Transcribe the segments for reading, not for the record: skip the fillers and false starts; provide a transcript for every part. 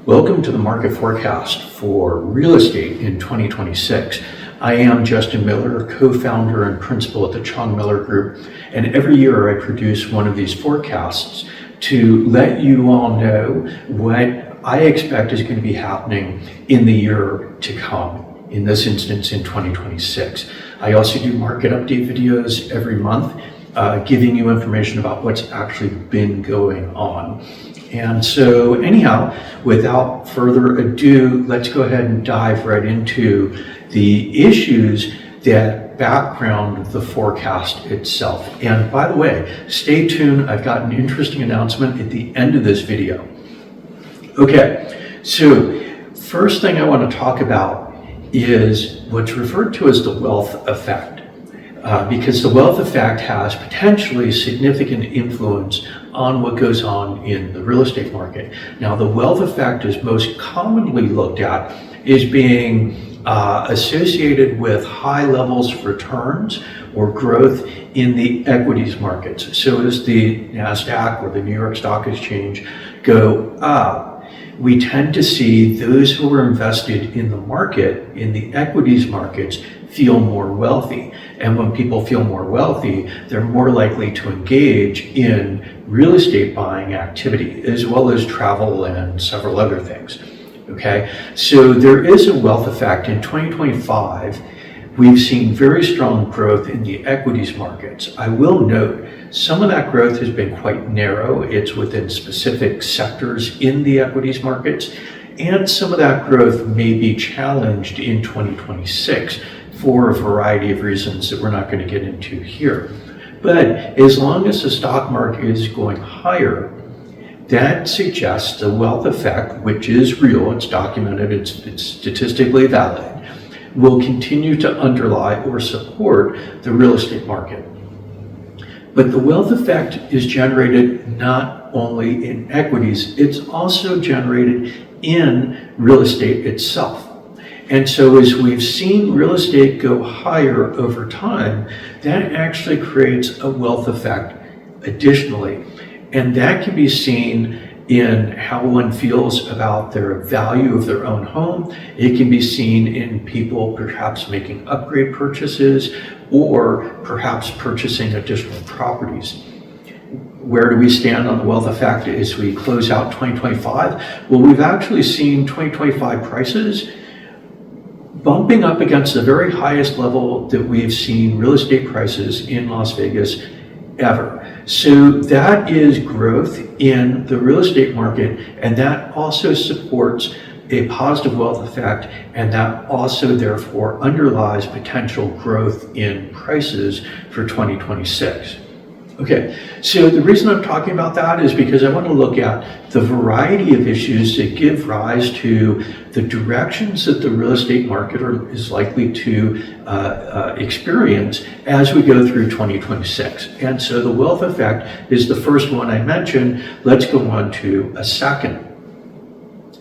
Welcome to the market forecast for real estate in 2026. I am Justin Miller, co-founder and principal at the Chong Miller Group, and every year I produce one of these forecasts to let you all know what I expect is going to be happening in the year to come, in this instance in 2026. I also do market update videos every month, giving you information about what's actually been going on. And so anyhow, without further ado, let's go ahead and dive right into the issues that background the forecast itself. And by the way, stay tuned. I've got an interesting announcement at the end of this video. Okay, so first thing I want to talk about is what's referred to as the wealth effect. Because the wealth effect has potentially significant influence on what goes on in the real estate market. Now, the wealth effect is most commonly looked at as being associated with high levels of returns or growth in the equities markets. So as the NASDAQ or the New York Stock Exchange go up, we tend to see those who are invested in the market, in the equities markets, feel more wealthy. And when people feel more wealthy, they're more likely to engage in real estate buying activity, as well as travel and several other things. Okay, so there is a wealth effect. In 2025, we've seen very strong growth in the equities markets. I will note some of that growth has been quite narrow. It's within specific sectors in the equities markets, and some of that growth may be challenged in 2026 for a variety of reasons that we're not going to get into here. But as long as the stock market is going higher, that suggests the wealth effect, which is real, it's documented, it's statistically valid, will continue to underlie or support the real estate market. But the wealth effect is generated not only in equities, it's also generated in real estate itself. And so as we've seen real estate go higher over time, that actually creates a wealth effect additionally. And that can be seen in how one feels about their value of their own home. It can be seen in people perhaps making upgrade purchases or perhaps purchasing additional properties. Where do we stand on the wealth effect as we close out 2025? Well, we've actually seen 2025 prices bumping up against the very highest level that we've seen real estate prices in Las Vegas ever. So that is growth in the real estate market, and that also supports a positive wealth effect, and that also therefore underlies potential growth in prices for 2026. Okay, so the reason I'm talking about that is because I want to look at the variety of issues that give rise to the directions that the real estate market is likely to experience as we go through 2026. And so the wealth effect is the first one I mentioned. Let's go on to a second.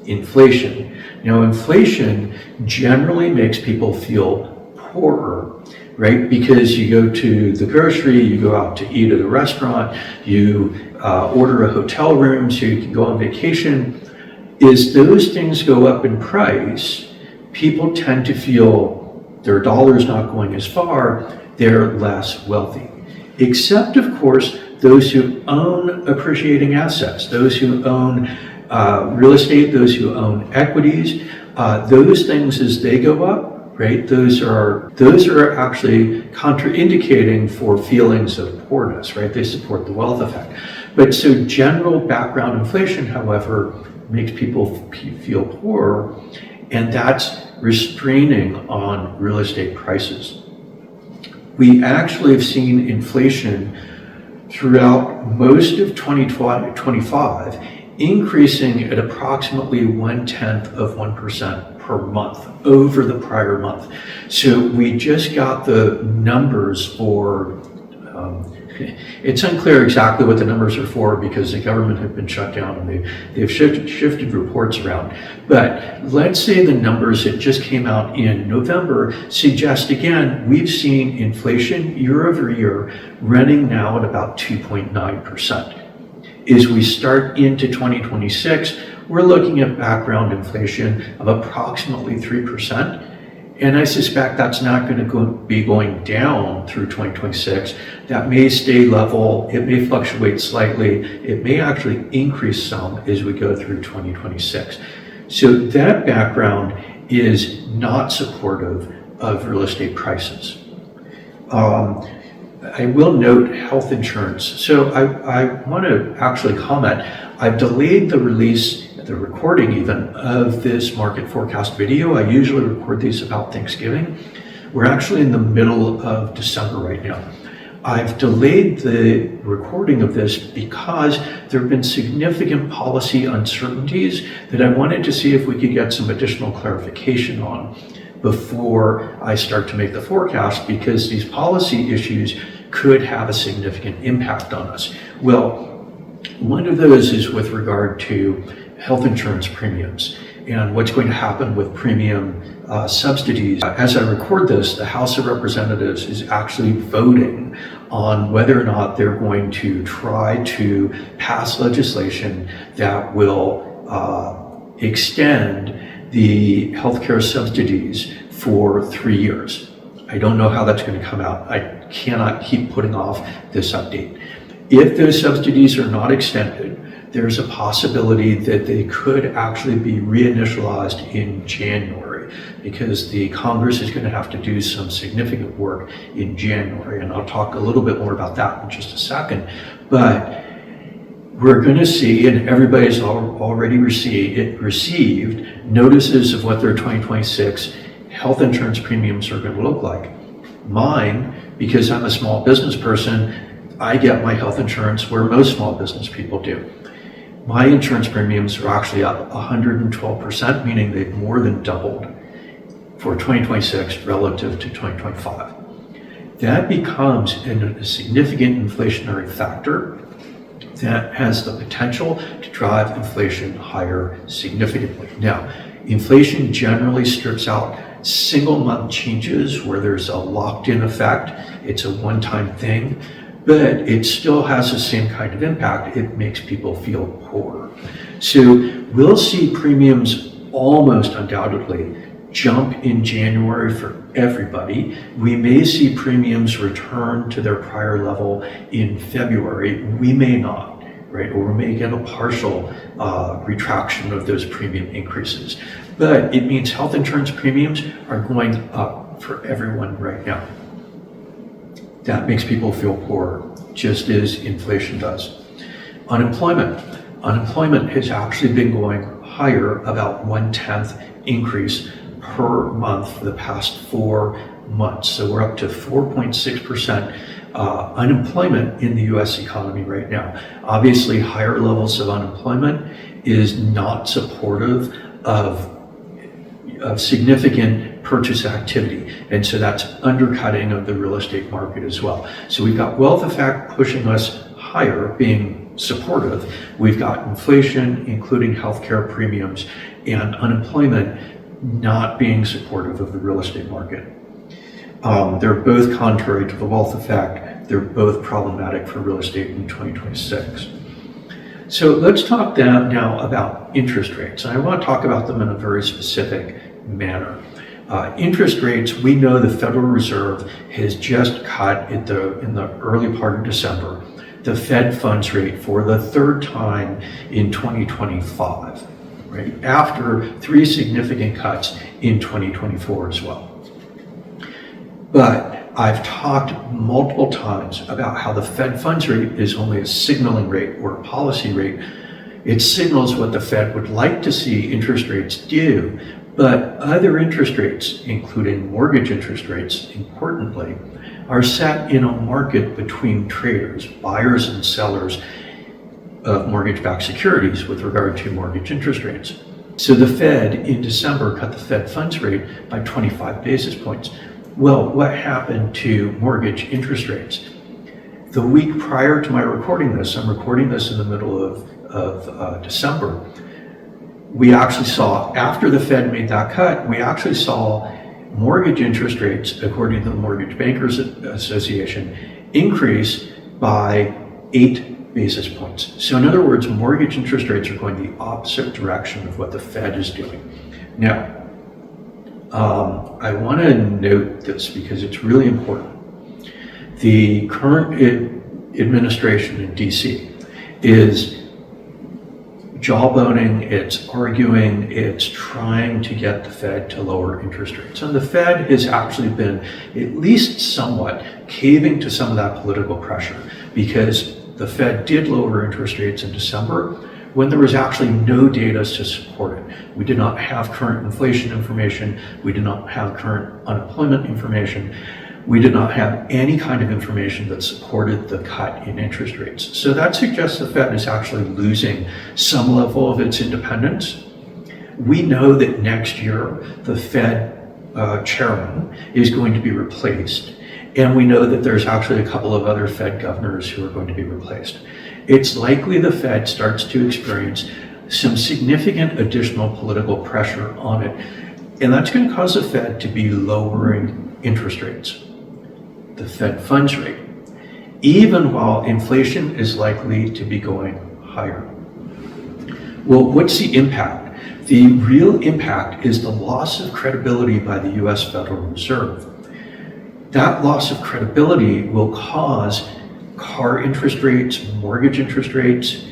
Inflation. Now, inflation generally makes people feel poorer, right? Because you go to the grocery, you go out to eat at a restaurant, you order a hotel room so you can go on vacation. As those things go up in price, people tend to feel their dollar's not going as far, they're less wealthy. Except, of course, those who own appreciating assets, those who own real estate, those who own equities, those things as they go up, right? Those are actually contraindicating for feelings of poorness, right? They support the wealth effect. But so general background inflation, however, makes people feel poorer, and that's restraining on real estate prices. We actually have seen inflation throughout most of 2025 increasing at approximately 0.1% per month over the prior month. So we just got the numbers for, it's unclear exactly what the numbers are for because the government have been shut down and they've shifted reports around. But let's say the numbers that just came out in November suggest, again, we've seen inflation year over year running now at about 2.9%. As we start into 2026, we're looking at background inflation of approximately 3%. And I suspect that's not going to be going down through 2026. That may stay level, it may fluctuate slightly, it may actually increase some as we go through 2026. So that background is not supportive of real estate prices. I will note health insurance. So I want to actually comment. I've delayed the recording even of this market forecast video. I usually record these about Thanksgiving. We're actually in the middle of December right now. I've delayed the recording of this because there have been significant policy uncertainties that I wanted to see if we could get some additional clarification on before I start to make the forecast, because these policy issues could have a significant impact on us. Well, one of those is with regard to health insurance premiums and what's going to happen with premium subsidies. As I record this, the House of Representatives is actually voting on whether or not they're going to try to pass legislation that will extend the healthcare subsidies for 3 years. I don't know how that's going to come out. I cannot keep putting off this update. If those subsidies are not extended, there's a possibility that they could actually be reinitialized in January, because the Congress is going to have to do some significant work in January, and I'll talk a little bit more about that in just a second. But we're going to see, and everybody's already received notices of what their 2026 health insurance premiums are going to look like. Mine, because I'm a small business person, I get my health insurance where most small business people do. My insurance premiums are actually up 112%, meaning they've more than doubled for 2026 relative to 2025. That becomes a significant inflationary factor that has the potential to drive inflation higher significantly. Now, inflation generally strips out single month changes where there's a locked in effect. It's a one-time thing, but it still has the same kind of impact. It makes people feel poorer. So we'll see premiums almost undoubtedly jump in January for everybody. We may see premiums return to their prior level in February. We may not, right? Or we may get a partial retraction of those premium increases. But it means health insurance premiums are going up for everyone right now. That makes people feel poorer, just as inflation does. Unemployment has actually been going higher, about 1/10 increase per month for the past 4 months. So we're up to 4.6% unemployment in the US economy right now. Obviously, higher levels of unemployment is not supportive of significant purchase activity. And so that's undercutting of the real estate market as well. So we've got wealth effect pushing us higher, being supportive. We've got inflation, including healthcare premiums, and unemployment not being supportive of the real estate market. They're both contrary to the wealth effect. They're both problematic for real estate in 2026. So let's talk now about interest rates. And I want to talk about them in a very specific manner. Interest rates, we know the Federal Reserve has just cut in the early part of December the Fed funds rate for the third time in 2025, right? After 3 significant cuts in 2024 as well. But I've talked multiple times about how the Fed funds rate is only a signaling rate or a policy rate. It signals what the Fed would like to see interest rates do, but other interest rates, including mortgage interest rates, importantly, are set in a market between traders, buyers and sellers of mortgage-backed securities with regard to mortgage interest rates. So the Fed in December cut the Fed funds rate by 25 basis points. Well, what happened to mortgage interest rates? The week prior to my recording this, I'm recording this in the middle of December, we actually saw, after the Fed made that cut, we actually saw mortgage interest rates, according to the Mortgage Bankers Association, increase by 8 basis points. So in other words, mortgage interest rates are going the opposite direction of what the Fed is doing. Now, I want to note this because it's really important. The current administration in DC is jawboning, it's arguing, it's trying to get the Fed to lower interest rates. And the Fed has actually been at least somewhat caving to some of that political pressure, because the Fed did lower interest rates in December when there was actually no data to support it. We did not have current inflation information. We did not have current unemployment information. We did not have any kind of information that supported the cut in interest rates. So that suggests the Fed is actually losing some level of its independence. We know that next year the Fed chairman is going to be replaced. And we know that there's actually a couple of other Fed governors who are going to be replaced. It's likely the Fed starts to experience some significant additional political pressure on it. And that's going to cause the Fed to be lowering interest rates, the Fed funds rate, even while inflation is likely to be going higher. Well, what's the impact? The real impact is the loss of credibility by the US Federal Reserve. That loss of credibility will cause car interest rates, mortgage interest rates,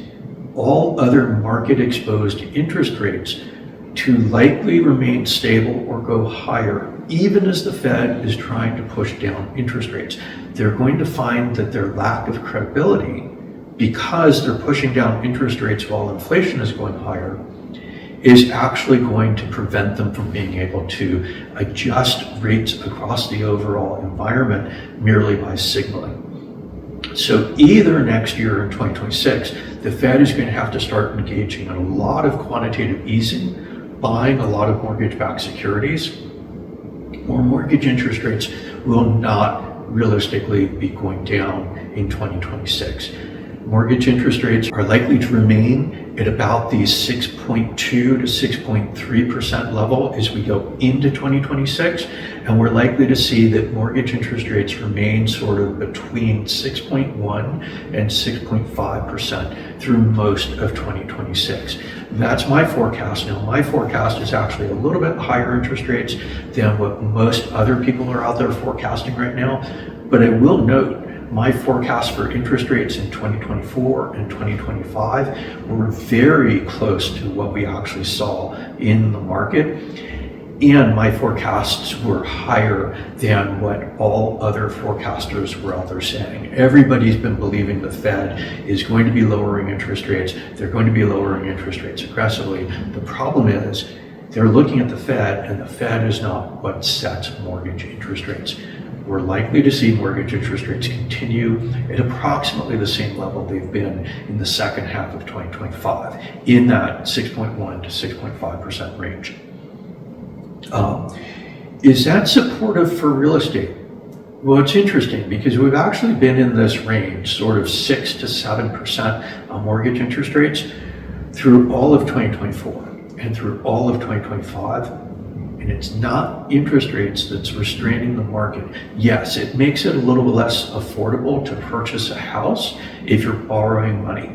all other market exposed interest rates to likely remain stable or go higher, even as the Fed is trying to push down interest rates. They're going to find that their lack of credibility, because they're pushing down interest rates while inflation is going higher, is actually going to prevent them from being able to adjust rates across the overall environment merely by signaling. So either next year in 2026, the Fed is going to have to start engaging in a lot of quantitative easing, buying a lot of mortgage-backed securities, or mortgage interest rates will not realistically be going down in 2026. Mortgage interest rates are likely to remain at about the 6.2 to 6.3% level as we go into 2026, and we're likely to see that mortgage interest rates remain sort of between 6.1 and 6.5% through most of 2026. That's my forecast. Now, my forecast is actually a little bit higher interest rates than what most other people are out there forecasting right now, but I will note my forecast for interest rates in 2024 and 2025 were very close to what we actually saw in the market. And my forecasts were higher than what all other forecasters were out there saying. Everybody's been believing the Fed is going to be lowering interest rates. They're going to be lowering interest rates aggressively. The problem is they're looking at the Fed, and the Fed is not what sets mortgage interest rates. We're likely to see mortgage interest rates continue at approximately the same level they've been in the second half of 2025, in that 6.1 to 6.5% range. Is that supportive for real estate? Well, it's interesting because we've actually been in this range, sort of 6 to 7% on mortgage interest rates through all of 2024 and through all of 2025. And it's not interest rates that's restraining the market. Yes, it makes it a little less affordable to purchase a house if you're borrowing money.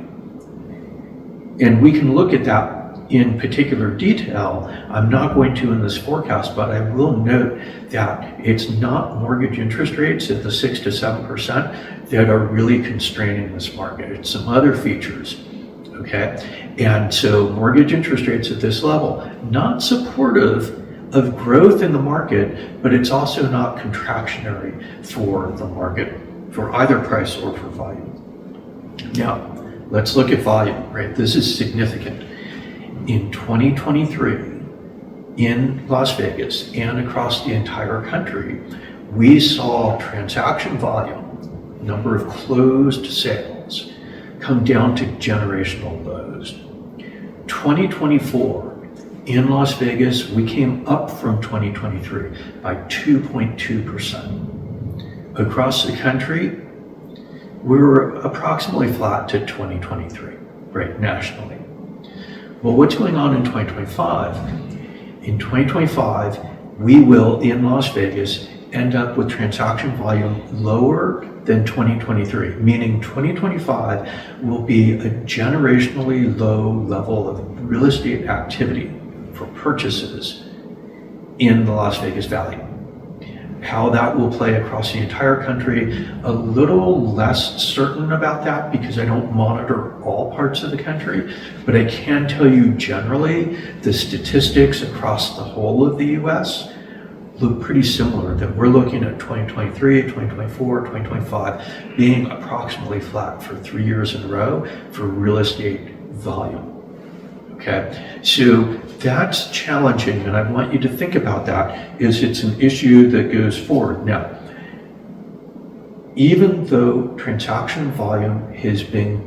And we can look at that in particular detail. I'm not going to in this forecast, but I will note that it's not mortgage interest rates at the 6 to 7% that are really constraining this market. It's some other features, okay? And so mortgage interest rates at this level, not supportive of growth in the market, but it's also not contractionary for the market, for either price or for volume. Now, let's look at volume, right? This is significant. In 2023, in Las Vegas and across the entire country, we saw transaction volume, number of closed sales, come down to generational lows. 2024, in Las Vegas, we came up from 2023 by 2.2%. Across the country, we were approximately flat to 2023, right, nationally. Well, what's going on in 2025? In 2025, we will, in Las Vegas, end up with transaction volume lower than 2023, meaning 2025 will be a generationally low level of real estate activity for purchases in the Las Vegas Valley. How that will play across the entire country, a little less certain about that because I don't monitor all parts of the country, but I can tell you generally the statistics across the whole of the US look pretty similar, that we're looking at 2023, 2024, 2025 being approximately flat for 3 years in a row for real estate volume. Okay, so that's challenging, and I want you to think about that, is it's an issue that goes forward. Now, even though transaction volume has been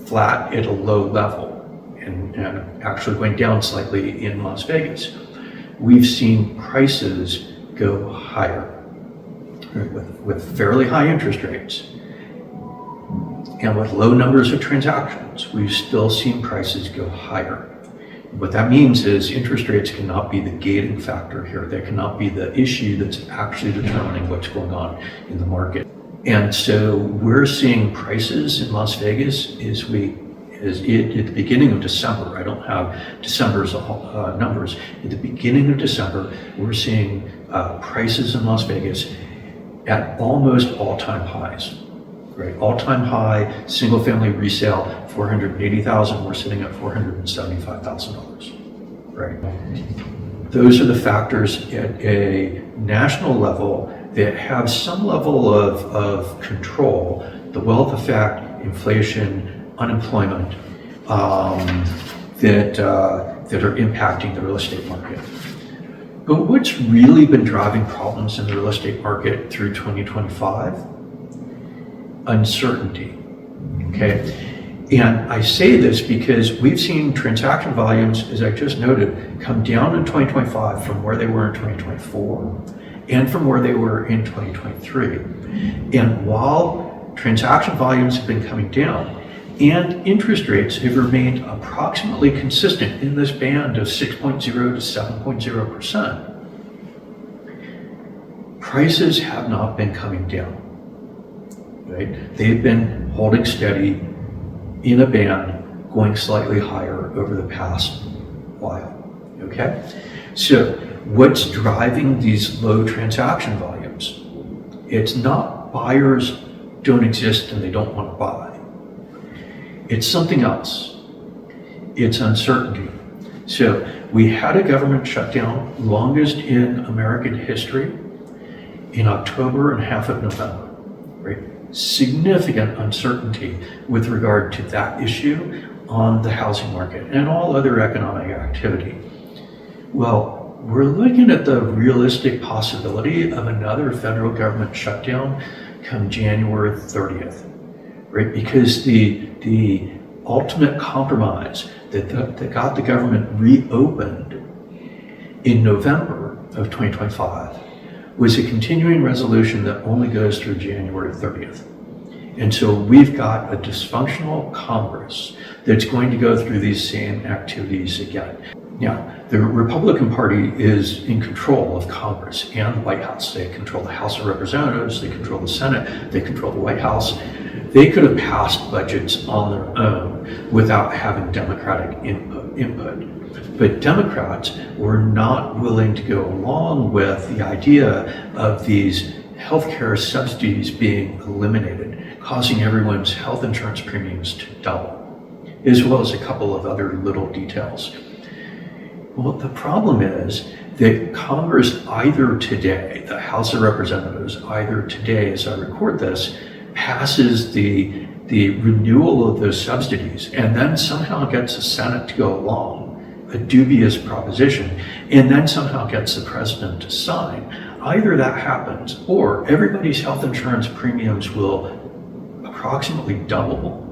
flat at a low level and actually going down slightly in Las Vegas, we've seen prices go higher with fairly high interest rates. And with low numbers of transactions, we've still seen prices go higher. What that means is interest rates cannot be the gating factor here. They cannot be the issue that's actually determining what's going on in the market. And so we're seeing prices in Las Vegas at the beginning of December. I don't have December's numbers. At the beginning of December, we're seeing prices in Las Vegas at almost all-time highs. Right, all-time high, single-family resale, $480,000. We're sitting at $475,000. Right. Those are the factors at a national level that have some level of control: the wealth effect, inflation, unemployment, that are impacting the real estate market. But what's really been driving problems in the real estate market through 2025? Uncertainty, okay? And I say this because we've seen transaction volumes, as I just noted, come down in 2025 from where they were in 2024 and from where they were in 2023. And while transaction volumes have been coming down and interest rates have remained approximately consistent in this band of 6.0 to 7.0%, prices have not been coming down. Right? They've been holding steady in a band, going slightly higher over the past while. Okay? So, what's driving these low transaction volumes? It's not buyers don't exist and they don't want to buy. It's something else. It's uncertainty. So, we had a government shutdown, longest in American history, in October and half of November. Right? Significant uncertainty with regard to that issue on the housing market and all other economic activity. Well, we're looking at the realistic possibility of another federal government shutdown come January 30th, right? Because the ultimate compromise that got the government reopened in November of 2025 was a continuing resolution that only goes through January 30th. And so we've got a dysfunctional Congress that's going to go through these same activities again. Now, the Republican Party is in control of Congress and the White House. They control the House of Representatives, they control the Senate, they control the White House. They could have passed budgets on their own without having Democratic input. But Democrats were not willing to go along with the idea of these healthcare subsidies being eliminated, causing everyone's health insurance premiums to double, as well as a couple of other little details. Well, the problem is that Congress either today, the House of Representatives, either today as I record this, passes the renewal of those subsidies and then somehow gets the Senate to go along, a dubious proposition, and then somehow gets the president to sign. Either that happens or everybody's health insurance premiums will approximately double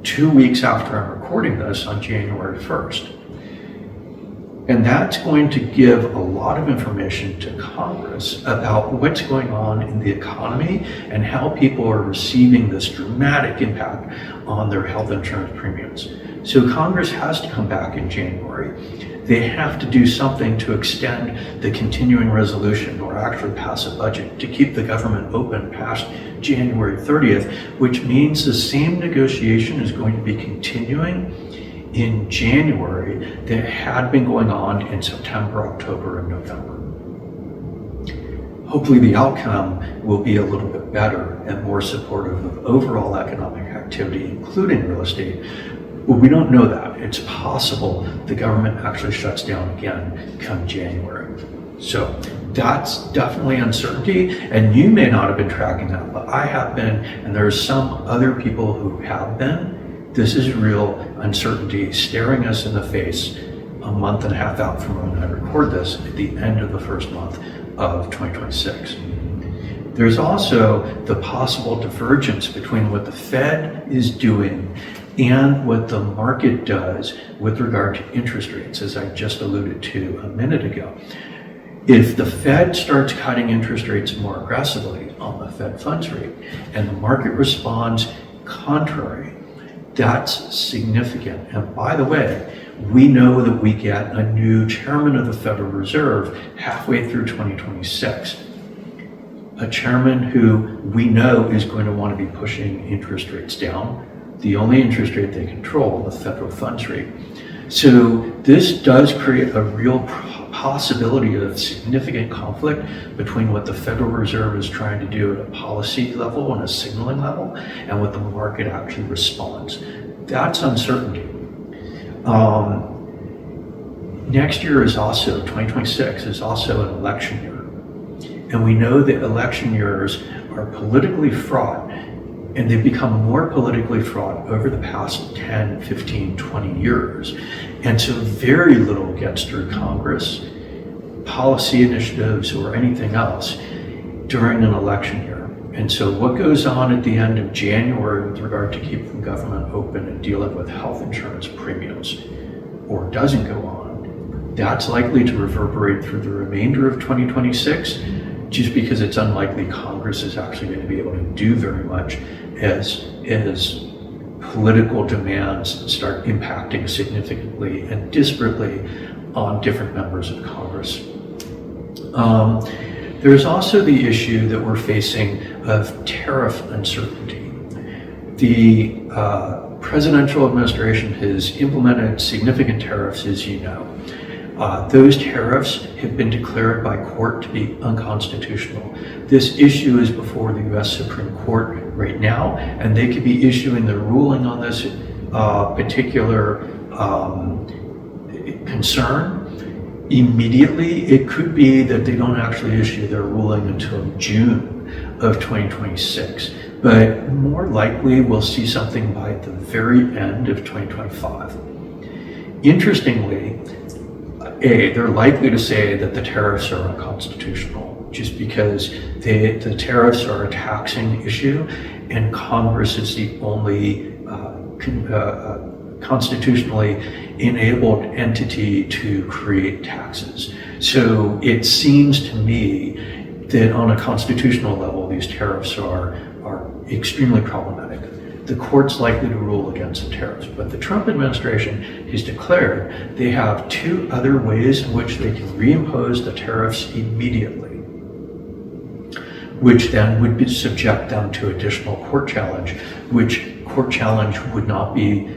2 weeks after I'm recording this on January 1st. And that's going to give a lot of information to Congress about what's going on in the economy and how people are receiving this dramatic impact on their health insurance premiums. So Congress has to come back in January. They have to do something to extend the continuing resolution or actually pass a budget to keep the government open past January 30th, which means the same negotiation is going to be continuing in January that had been going on in September, October, and November. Hopefully the outcome will be a little bit better and more supportive of overall economic activity, including real estate. But we don't know that. It's possible the government actually shuts down again come January. So that's definitely uncertainty, and you may not have been tracking that, but I have been, and there's some other people who have been. This is real uncertainty staring us in the face a month and a half out from when I record this at the end of the first month of 2026. There's also the possible divergence between what the Fed is doing and what the market does with regard to interest rates, as I just alluded to a minute ago. If the Fed starts cutting interest rates more aggressively on the Fed funds rate and the market responds contrary, that's significant. And by the way, we know that we get a new chairman of the Federal Reserve halfway through 2026. A chairman who we know is going to want to be pushing interest rates down, the only interest rate they control, the federal funds rate. So this does create a real possibility of significant conflict between what the Federal Reserve is trying to do at a policy level and a signaling level and what the market actually responds. That's uncertainty. Next year is also, 2026 is also an election year. And we know that election years are politically fraught, and they've become more politically fraught over the past 10, 15, 20 years. And so very little gets through Congress, policy initiatives, or anything else during an election year. And so what goes on at the end of January with regard to keeping government open and dealing with health insurance premiums, or doesn't go on, that's likely to reverberate through the remainder of 2026, just because it's unlikely Congress is actually going to be able to do very much as political demands start impacting significantly and disparately on different members of Congress. There's also the issue that we're facing of tariff uncertainty. The presidential administration has implemented significant tariffs, as you know. Those tariffs have been declared by court to be unconstitutional. This issue is before the U.S. Supreme Court right now, and they could be issuing their ruling on this particular concern immediately. It could be that they don't actually issue their ruling until June of 2026, but more likely we'll see something by the very end of 2025. Interestingly, they're likely to say that the tariffs are unconstitutional just because the tariffs are a taxing issue and Congress is the only constitutionally enabled entity to create taxes. So it seems to me that on a constitutional level, these tariffs are extremely problematic. The court's likely to rule against the tariffs, but the Trump administration has declared they have two other ways in which they can reimpose the tariffs immediately, which then would subject them to additional court challenge, which court challenge would not be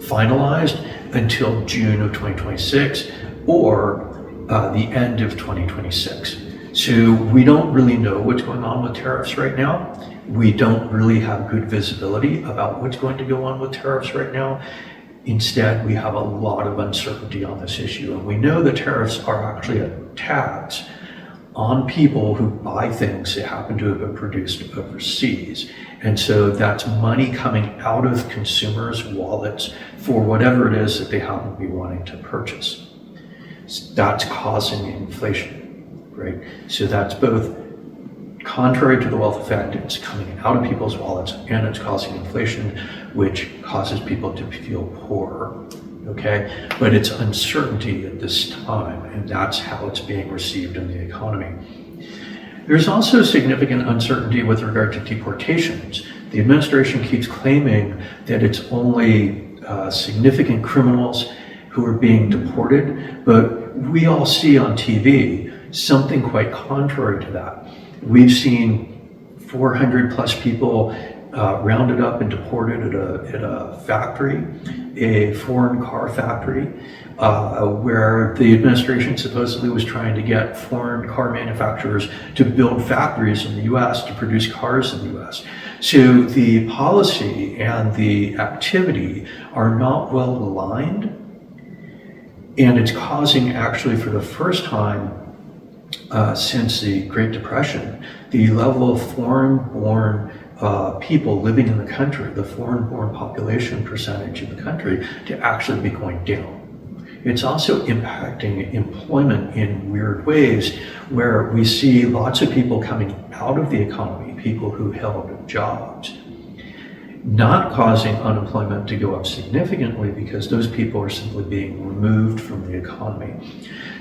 finalized until June of 2026 or the end of 2026. So we don't really know what's going on with tariffs right now. We don't really have good visibility about what's going to go on with tariffs right now. Instead, we have a lot of uncertainty on this issue. And we know the tariffs are actually a tax on people who buy things that happen to have been produced overseas. And so that's money coming out of consumers' wallets for whatever it is that they happen to be wanting to purchase. That's causing inflation, right? So that's both contrary to the wealth effect, it's coming out of people's wallets and it's causing inflation, which causes people to feel poorer, okay? But it's uncertainty at this time, and that's how it's being received in the economy. There's also significant uncertainty with regard to deportations. The administration keeps claiming that it's only significant criminals who are being deported, but we all see on TV something quite contrary to that. We've seen 400 plus people rounded up and deported at a factory, a foreign car factory, where the administration supposedly was trying to get foreign car manufacturers to build factories in the US to produce cars in the US. So the policy and the activity are not well aligned, and it's causing, actually for the first time since the Great Depression, the level of foreign-born people living in the country, the foreign-born population percentage in the country, to actually be going down. It's also impacting employment in weird ways, where we see lots of people coming out of the economy, people who held jobs, not causing unemployment to go up significantly because those people are simply being removed from the economy.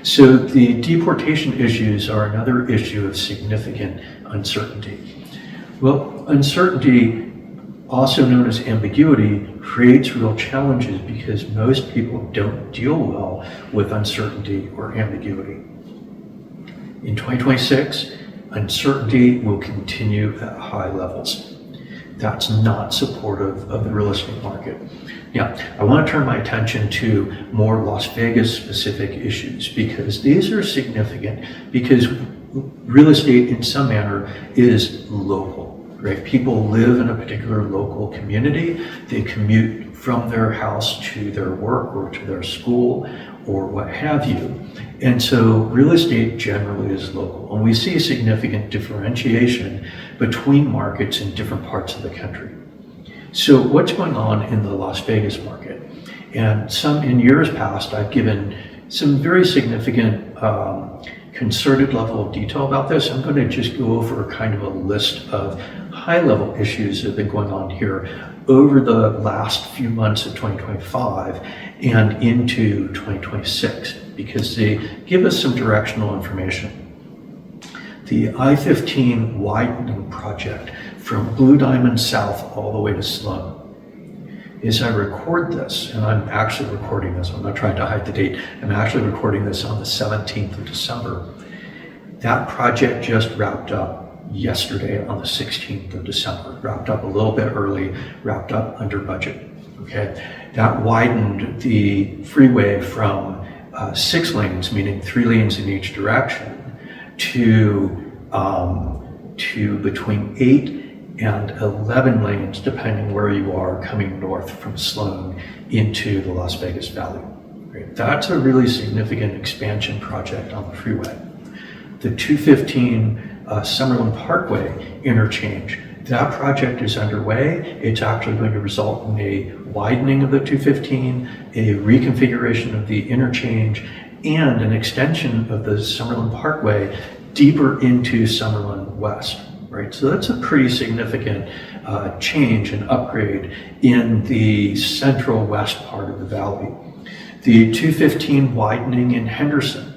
So the deportation issues are another issue of significant uncertainty. Well, uncertainty, also known as ambiguity, creates real challenges because most people don't deal well with uncertainty or ambiguity. In 2026, uncertainty will continue at high levels. That's not supportive of the real estate market. Now, I want to turn my attention to more Las Vegas specific issues, because these are significant, because real estate in some manner is local, right? People live in a particular local community. They commute from their house to their work or to their school or what have you. And so real estate generally is local, and we see significant differentiation between markets in different parts of the country. So what's going on in the Las Vegas market? And in years past, I've given some very significant concerted level of detail about this. I'm going to just go over kind of a list of high-level issues that have been going on here over the last few months of 2025 and into 2026, because they give us some directional information. The I-15 widening project from Blue Diamond South all the way to Sloan. As I record this, and I'm actually recording this, I'm not trying to hide the date, I'm actually recording this on the 17th of December. That project just wrapped up yesterday on the 16th of December, wrapped up a little bit early, wrapped up under budget, okay? That widened the freeway from 6 lanes, meaning 3 lanes in each direction, to between 8 and 11 lanes, depending where you are coming north from Sloan into the Las Vegas Valley. Right? That's a really significant expansion project on the freeway. The 215 Summerlin Parkway interchange, that project is underway. It's actually going to result in a widening of the 215, a reconfiguration of the interchange, and an extension of the Summerlin Parkway deeper into Summerlin West. Right, so that's a pretty significant change and upgrade in the central west part of the valley. The 215 widening in Henderson,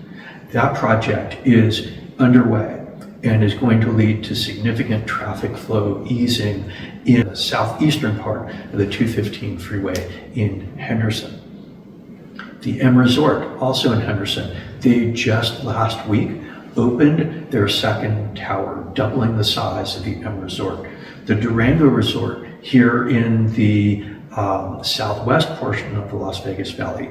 that project is underway and is going to lead to significant traffic flow easing in the southeastern part of the 215 freeway in Henderson. The M Resort, also in Henderson, they just last week opened their second tower, doubling the size of the M Resort. The Durango Resort here in the southwest portion of the Las Vegas Valley,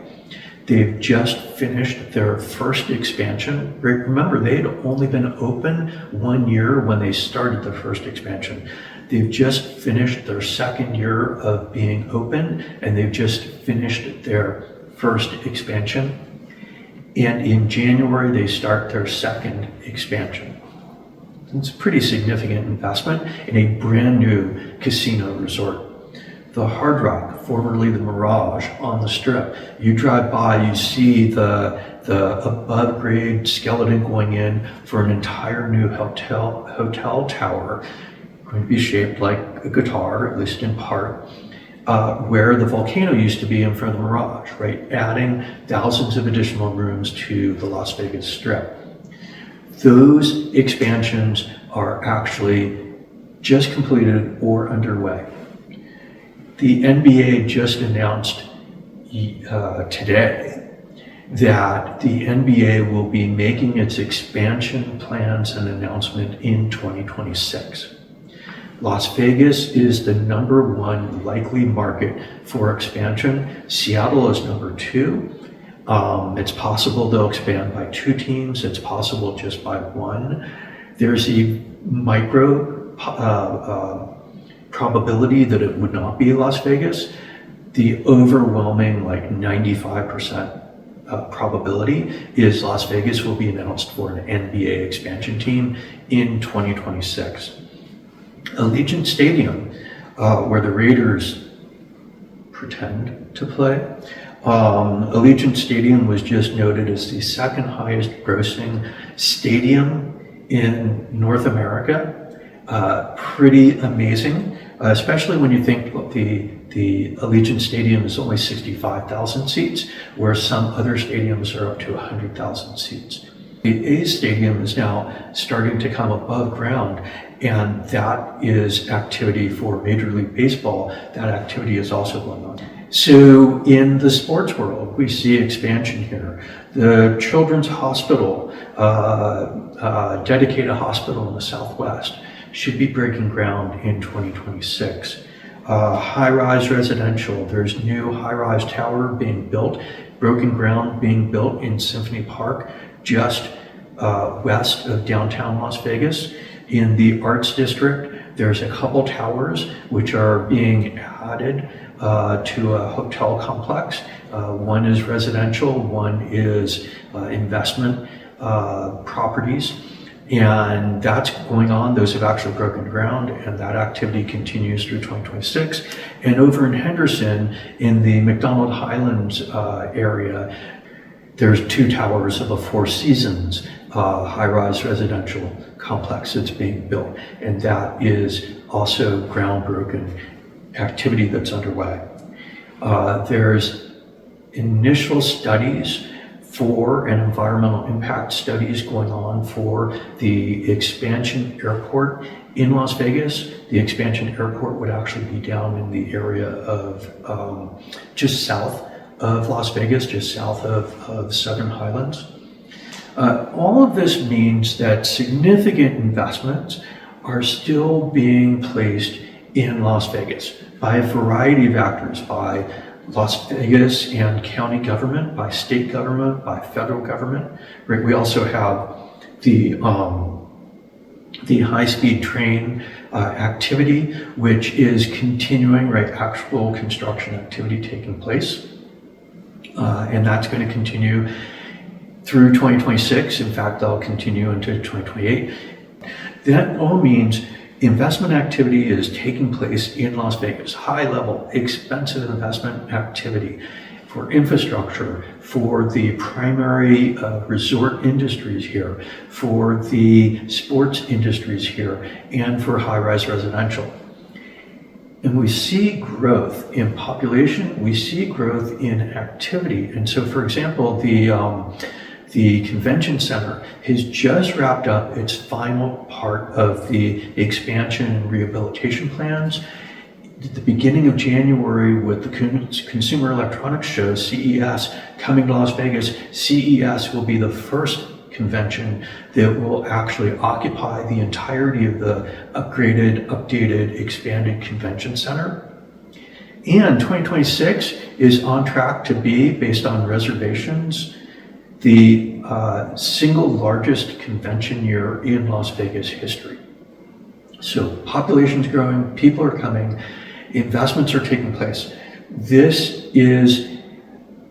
they've just finished their first expansion. Remember, they had only been open 1 year when they started the first expansion. They've just finished their second year of being open, and they've just finished their first expansion. And in January, they start their second expansion. It's a pretty significant investment in a brand new casino resort. The Hard Rock, formerly the Mirage, on the Strip. You drive by, you see the above grade skeleton going in for an entire new hotel tower, going to be shaped like a guitar, at least in part. Where the volcano used to be in front of the Mirage, right? Adding thousands of additional rooms to the Las Vegas Strip. Those expansions are actually just completed or underway. The NBA just announced today that the NBA will be making its expansion plans and announcement in 2026. Las Vegas is the #1 likely market for expansion. Seattle is #2. It's possible they'll expand by 2 teams. It's possible just by 1. There's a micro probability that it would not be Las Vegas. The overwhelming, like 95% probability is Las Vegas will be announced for an NBA expansion team in 2026. Allegiant Stadium, where the Raiders pretend to play, Allegiant Stadium was just noted as the 2nd highest grossing stadium in North America. Pretty amazing, especially when you think the Allegiant Stadium is only 65,000 seats, where some other stadiums are up to 100,000 seats. The A's stadium is now starting to come above ground, and that is activity for Major League Baseball. That activity is also going on. So in the sports world, we see expansion here. The Children's Hospital, dedicated hospital in the Southwest, should be breaking ground in 2026. High-rise residential, there's new high-rise tower being built, broken ground being built in Symphony Park, just west of downtown Las Vegas. In the Arts District, there's a couple towers which are being added to a hotel complex. One is residential, one is investment properties. And that's going on. Those have actually broken ground, and that activity continues through 2026. And over in Henderson, in the McDonald Highlands area, there's 2 towers of a Four Seasons high-rise residential complex that's being built. And that is also groundbreaking activity that's underway. There's initial studies for and environmental impact studies going on for the expansion airport in Las Vegas. The expansion airport would actually be down in the area of just south of Las Vegas, just south of Southern Highlands. All of this means that significant investments are still being placed in Las Vegas by a variety of actors, by Las Vegas and county government, by state government, by federal government. Right? We also have the high-speed train activity, which is continuing, right? Actual construction activity taking place. And that's going to continue through 2026. In fact, that'll continue into 2028. That all means investment activity is taking place in Las Vegas, high-level, expensive investment activity for infrastructure, for the primary resort industries here, for the sports industries here, and for high-rise residential. And we see growth in population, we see growth in activity. And so, for example, the convention center has just wrapped up its final part of the expansion and rehabilitation plans. At the beginning of January, with the Consumer Electronics Show, CES, coming to Las Vegas, CES will be the first convention that will actually occupy the entirety of the upgraded, updated, expanded convention center. And 2026 is on track to be, based on reservations, the single largest convention year in Las Vegas history. So population's growing, people are coming, investments are taking place. This is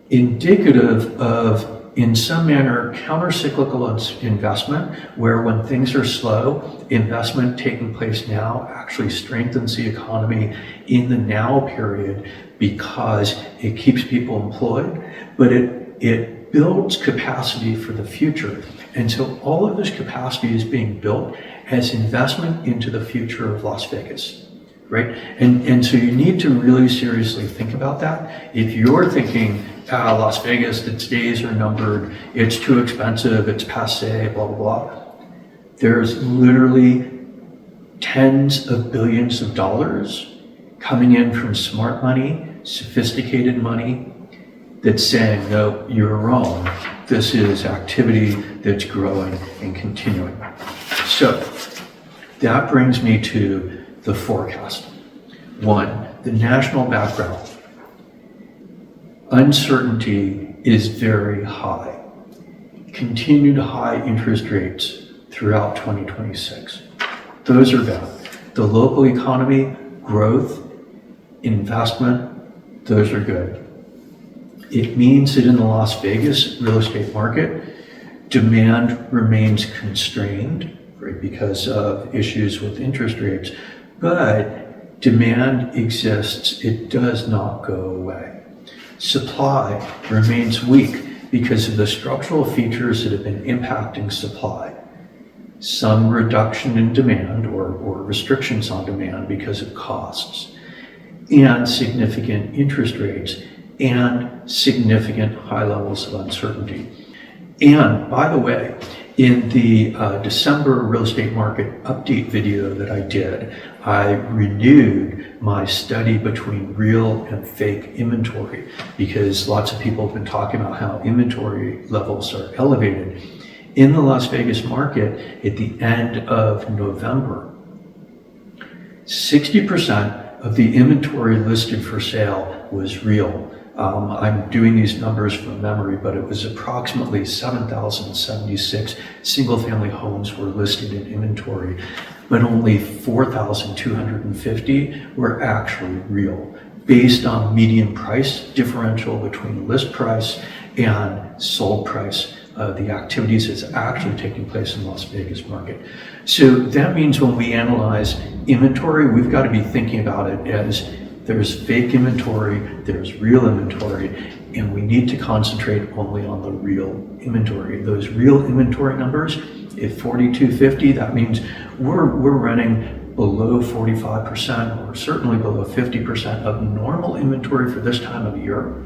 indicative of, in some manner, counter-cyclical investment, where when things are slow, investment taking place now actually strengthens the economy in the now period because it keeps people employed, but it builds capacity for the future. And so all of this capacity is being built as investment into the future of Las Vegas, right? And so you need to really seriously think about that. If you're thinking, Las Vegas, its days are numbered, it's too expensive, it's passé, blah, blah, blah. There's literally tens of billions of dollars coming in from smart money, sophisticated money, that's saying, no, you're wrong. This is activity that's growing and continuing. So that brings me to the forecast. One, the national background. Uncertainty is very high. Continued high interest rates throughout 2026. Those are bad. The local economy, growth, investment, those are good. It means that in the Las Vegas real estate market, demand remains constrained, right, because of issues with interest rates, but demand exists. It does not go away. Supply remains weak because of the structural features that have been impacting supply. Some reduction in demand or restrictions on demand because of costs, and significant interest rates, and significant high levels of uncertainty. And by the way, in the December real estate market update video that I did, I renewed my study between real and fake inventory, because lots of people have been talking about how inventory levels are elevated. In the Las Vegas market, at the end of November, 60% of the inventory listed for sale was real. I'm doing these numbers from memory, but it was approximately 7,076 single-family homes were listed in inventory, but only 4,250 were actually real, based on median price differential between list price and sold price. The activities that's actually taking place in the Las Vegas market. So that means when we analyze inventory, we've got to be thinking about it as there's fake inventory, there's real inventory, and we need to concentrate only on the real inventory. Those real inventory numbers, at 4,250, that means we're running below 45% or certainly below 50% of normal inventory for this time of year.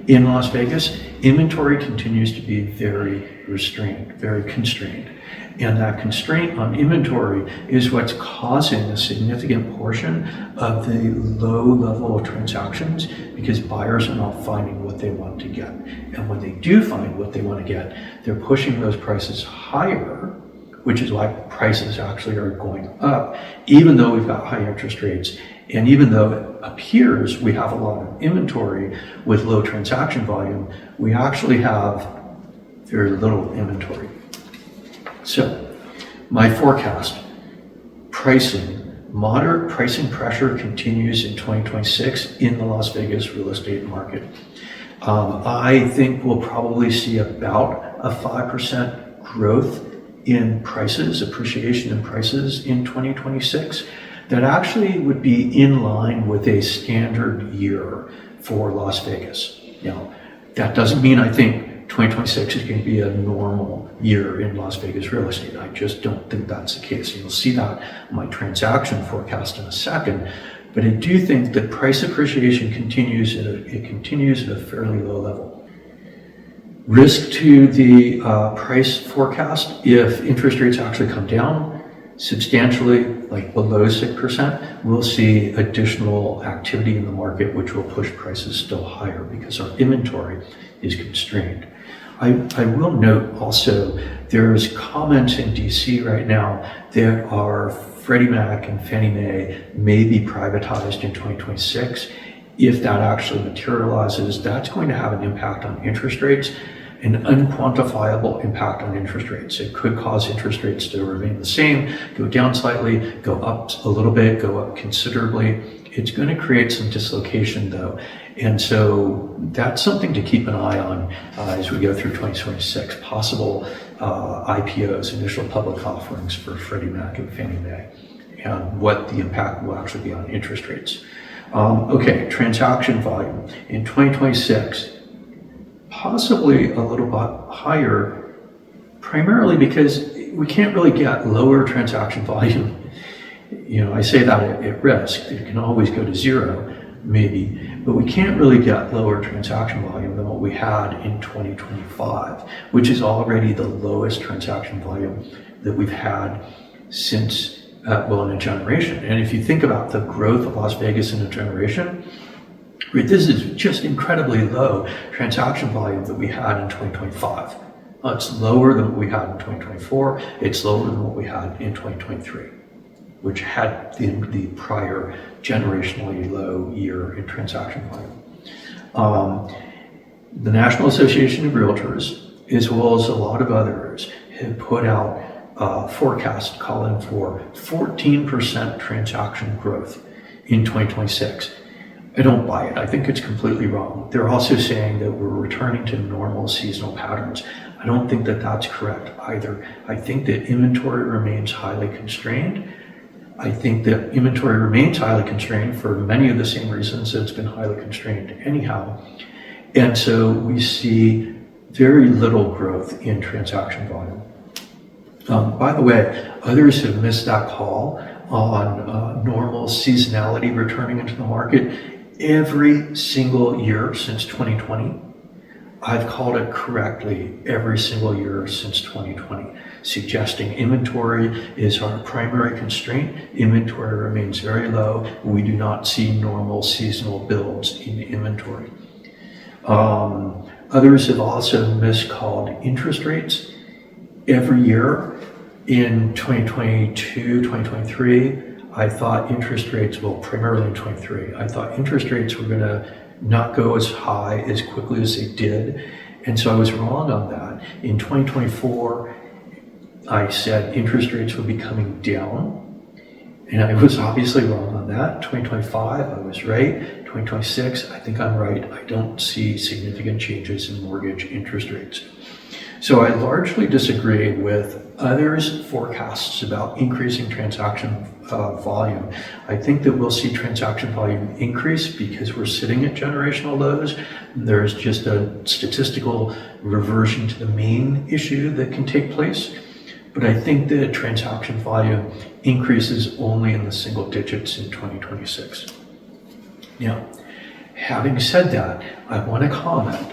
In Las Vegas, inventory continues to be very restrained, very constrained. And that constraint on inventory is what's causing a significant portion of the low level of transactions, because buyers are not finding what they want to get. And when they do find what they want to get, they're pushing those prices higher, which is why prices actually are going up, even though we've got high interest rates. And even though it appears we have a lot of inventory with low transaction volume, we actually have very little inventory. So, my forecast, moderate pricing pressure continues in 2026 in the Las Vegas real estate market. I think we'll probably see about a 5% growth in prices, appreciation in prices in 2026. That actually would be in line with a standard year for Las Vegas. Now, that doesn't mean I think 2026 is going to be a normal year in Las Vegas real estate. I just don't think that's the case. You'll see that in my transaction forecast in a second. But I do think that price appreciation continues at a fairly low level. Risk to the price forecast, if interest rates actually come down substantially, like below 6%, we'll see additional activity in the market, which will push prices still higher because our inventory is constrained. I will note also, there's comments in DC right now that our Freddie Mac and Fannie Mae may be privatized in 2026. If that actually materializes, that's going to have an impact on interest rates, an unquantifiable impact on interest rates. It could cause interest rates to remain the same, go down slightly, go up a little bit, go up considerably. It's going to create some dislocation though. And so that's something to keep an eye on as we go through 2026, possible IPOs, initial public offerings for Freddie Mac and Fannie Mae, and what the impact will actually be on interest rates. Okay, transaction volume in 2026. Possibly a little bit higher, primarily because we can't really get lower transaction volume. You know, I say that at risk. It can always go to zero, maybe, but we can't really get lower transaction volume than what we had in 2025, which is already the lowest transaction volume that we've had since well, in a generation. And if you think about the growth of Las Vegas in a generation, right, this is just incredibly low transaction volume that we had in 2025. It's lower than what we had in 2024. It's lower than what we had in 2023, which had the prior generationally low year in transaction volume. The National Association of Realtors, as well as a lot of others, have put out forecast calling for 14% transaction growth in 2026. I don't buy it. I think it's completely wrong. They're also saying that we're returning to normal seasonal patterns. I don't think that that's correct either. I think that inventory remains highly constrained. I think that inventory remains highly constrained for many of the same reasons that it's been highly constrained anyhow. And so we see very little growth in transaction volume. By the way, others have missed that call on normal seasonality returning into the market. Every single year since 2020, I've called it correctly every single year since 2020, suggesting inventory is our primary constraint. Inventory remains very low. We do not see normal seasonal builds in inventory. Others have also miscalled interest rates every year. In 2022, 2023, I thought interest rates, well, primarily in 23, I thought interest rates were going to not go as high as quickly as they did. And so I was wrong on that. In 2024, I said interest rates would be coming down. And I was obviously wrong on that. 2025, I was right. 2026, I think I'm right. I don't see significant changes in mortgage interest rates. So I largely disagree with others' forecasts about increasing transaction volume. I think that we'll see transaction volume increase because we're sitting at generational lows. There's just a statistical reversion to the mean issue that can take place. But I think that transaction volume increases only in the single digits in 2026. Now, having said that, I want to comment,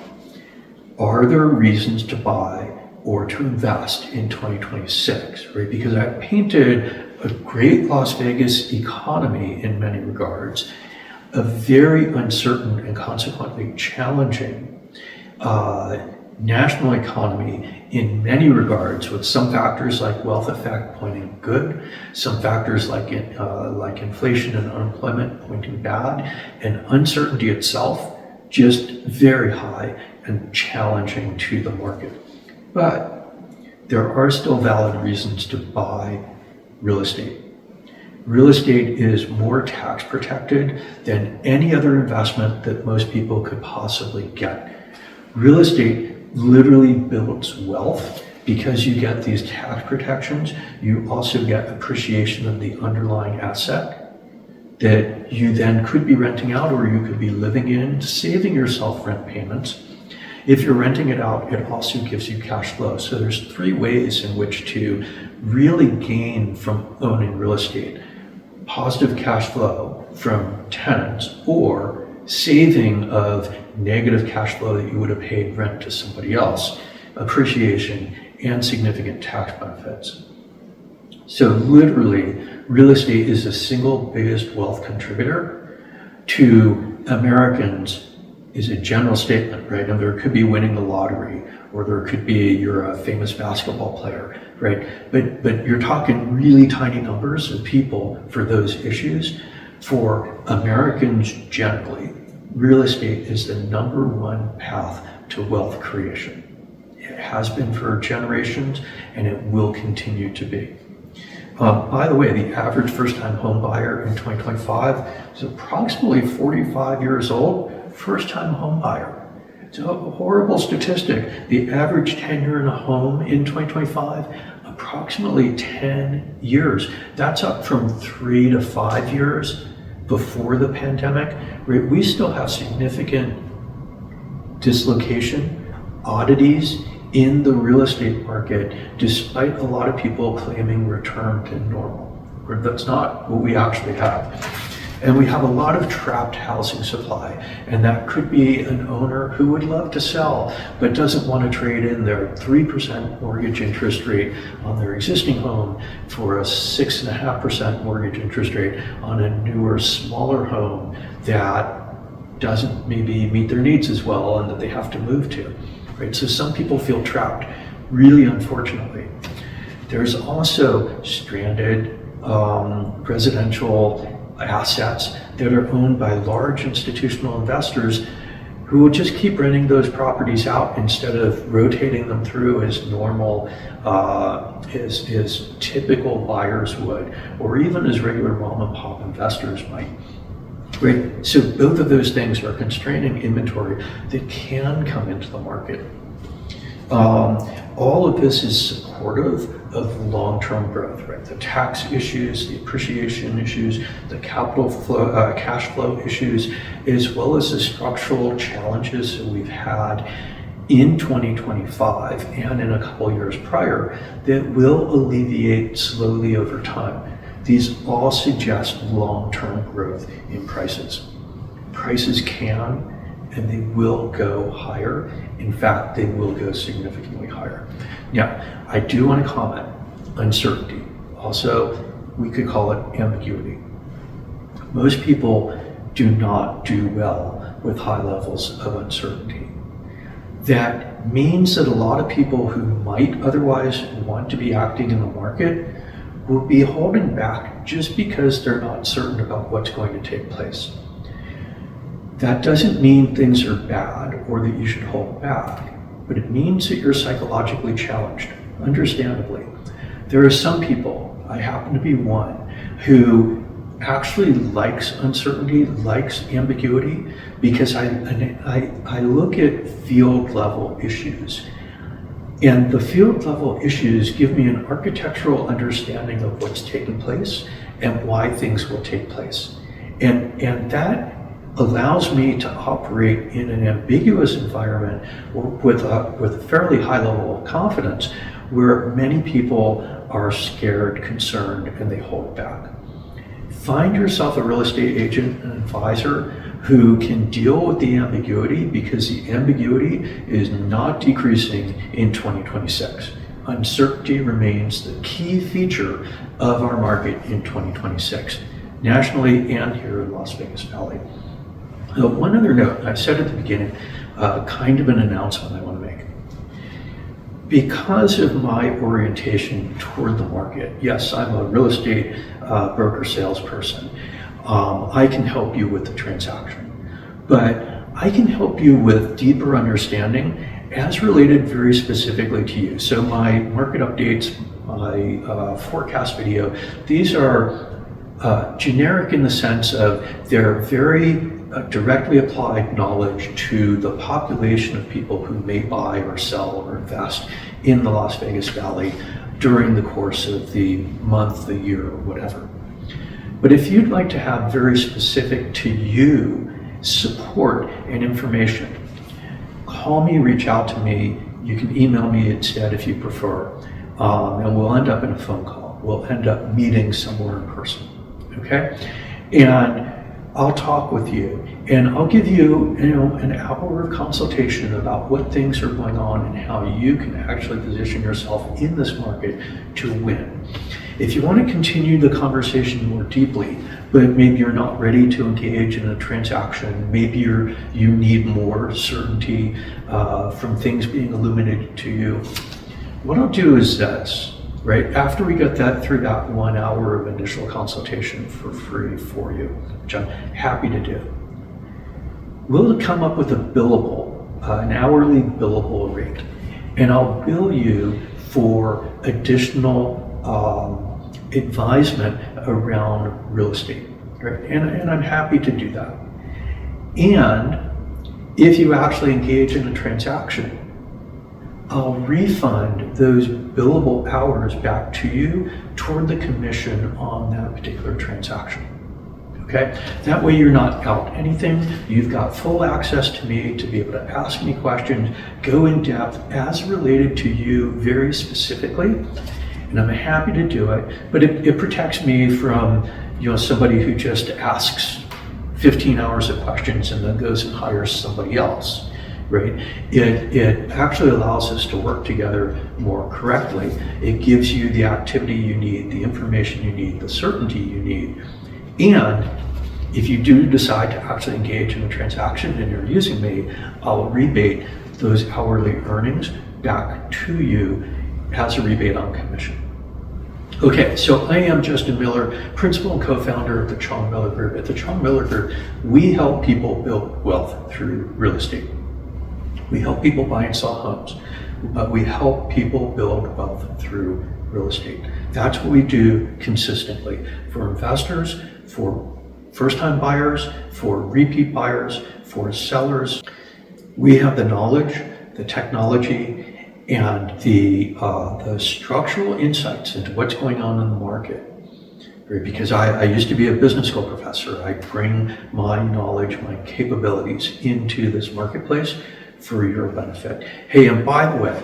are there reasons to buy or to invest in 2026, right? Because I painted a great Las Vegas economy in many regards, a very uncertain and consequently challenging national economy in many regards, with some factors like wealth effect pointing good, some factors like inflation and unemployment pointing bad, and uncertainty itself just very high and challenging to the market. But there are still valid reasons to buy real estate. Real estate is more tax protected than any other investment that most people could possibly get. Real estate literally builds wealth because you get these tax protections. You also get appreciation of the underlying asset that you then could be renting out, or you could be living in, saving yourself rent payments. If you're renting it out, it also gives you cash flow. So there's three ways in which to really gain from owning real estate: positive cash flow from tenants, or saving of negative cash flow that you would have paid rent to somebody else, appreciation, and significant tax benefits. So literally, real estate is the single biggest wealth contributor to Americans, is a general statement, right? And there could be winning the lottery, or there could be you're a famous basketball player, right? But you're talking really tiny numbers of people for those issues. For Americans generally, real estate is the number one path to wealth creation. It has been for generations, and it will continue to be. By the way, the average first-time home buyer in 2025 is approximately 45 years old. First-time home buyer. It's a horrible statistic. The average tenure in a home in 2025, approximately 10 years. That's up from 3 to 5 years before the pandemic. We still have significant dislocation, oddities in the real estate market, despite a lot of people claiming return to normal. That's not what we actually have. And we have a lot of trapped housing supply, and that could be an owner who would love to sell but doesn't want to trade in their 3% mortgage interest rate on their existing home for a 6.5% mortgage interest rate on a newer, smaller home that doesn't maybe meet their needs as well and that they have to move to, right? So some people feel trapped, really unfortunately. There's also stranded residential assets that are owned by large institutional investors who will just keep renting those properties out instead of rotating them through as normal, as typical buyers would, or even as regular mom and pop investors might. Right? So both of those things are constraining inventory that can come into the market. All of this is supportive of long-term growth, right? The tax issues, the appreciation issues, the capital flow, cash flow issues, as well as the structural challenges that we've had in 2025 and in a couple years prior that will alleviate slowly over time. These all suggest long-term growth in prices. Prices can and they will go higher. In fact, they will go significantly higher. Now, I do want to comment, uncertainty. Also, we could call it ambiguity. Most people do not do well with high levels of uncertainty. That means that a lot of people who might otherwise want to be acting in the market will be holding back just because they're not certain about what's going to take place. That doesn't mean things are bad or that you should hold back, but it means that you're psychologically challenged, understandably. There are some people, I happen to be one, who actually likes uncertainty, likes ambiguity, because I look at field level issues. And the field level issues give me an architectural understanding of what's taking place and why things will take place. And that allows me to operate in an ambiguous environment with a fairly high level of confidence where many people are scared, concerned, and they hold back. Find yourself a real estate agent, an advisor who can deal with the ambiguity, because the ambiguity is not decreasing in 2026. Uncertainty remains the key feature of our market in 2026, nationally and here in Las Vegas Valley. One other note, I said at the beginning, kind of an announcement I want to make. Because of my orientation toward the market, yes, I'm a real estate broker salesperson. I can help you with the transaction, but I can help you with deeper understanding as related very specifically to you. So my market updates, my forecast video, these are generic in the sense of they're very directly applied knowledge to the population of people who may buy or sell or invest in the Las Vegas Valley during the course of the month, the year, or whatever. But if you'd like to have very specific to you support and information, call me, reach out to me. You can email me instead if you prefer, and we'll end up in a phone call. We'll end up meeting somewhere in person, okay? And I'll talk with you, and I'll give you, an hour of consultation about what things are going on and how you can actually position yourself in this market to win. If you want to continue the conversation more deeply, but maybe you're not ready to engage in a transaction, maybe you need more certainty from things being illuminated to you, what I'll do is this. Right after we get that through that 1 hour of initial consultation for free for you, which I'm happy to do, we'll come up with a billable, an hourly billable rate, and I'll bill you for additional advisement around real estate, right? And I'm happy to do that. And if you actually engage in a transaction, I'll refund those billable hours back to you toward the commission on that particular transaction. Okay? That way you're not out anything. You've got full access to me to be able to ask me questions, go in depth as related to you very specifically, and I'm happy to do it. But it protects me from, somebody who just asks 15 hours of questions and then goes and hires somebody else, right? It actually allows us to work together more correctly. It gives you the activity you need, the information you need, the certainty you need. And if you do decide to actually engage in a transaction and you're using me, I'll rebate those hourly earnings back to you as a rebate on commission. Okay, so I am Justin Miller, principal and co-founder of the Chong Miller Group. At the Chong Miller Group, we help people build wealth through real estate. We help people buy and sell homes, but we help people build wealth through real estate. That's what we do consistently for investors, for first-time buyers, for repeat buyers, for sellers. We have the knowledge, the technology, and the structural insights into what's going on in the market. Right? Because I used to be a business school professor. I bring my knowledge, my capabilities into this marketplace for your benefit. Hey, and by the way,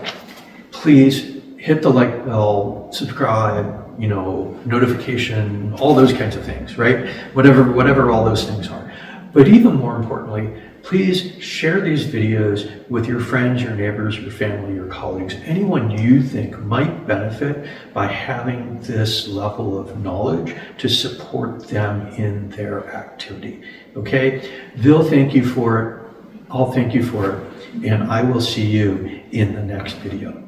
please hit the like bell, subscribe, notification, all those kinds of things, right? Whatever all those things are. But even more importantly, please share these videos with your friends, your neighbors, your family, your colleagues, anyone you think might benefit by having this level of knowledge to support them in their activity, okay? They'll thank you for it, I'll thank you for it, and I will see you in the next video.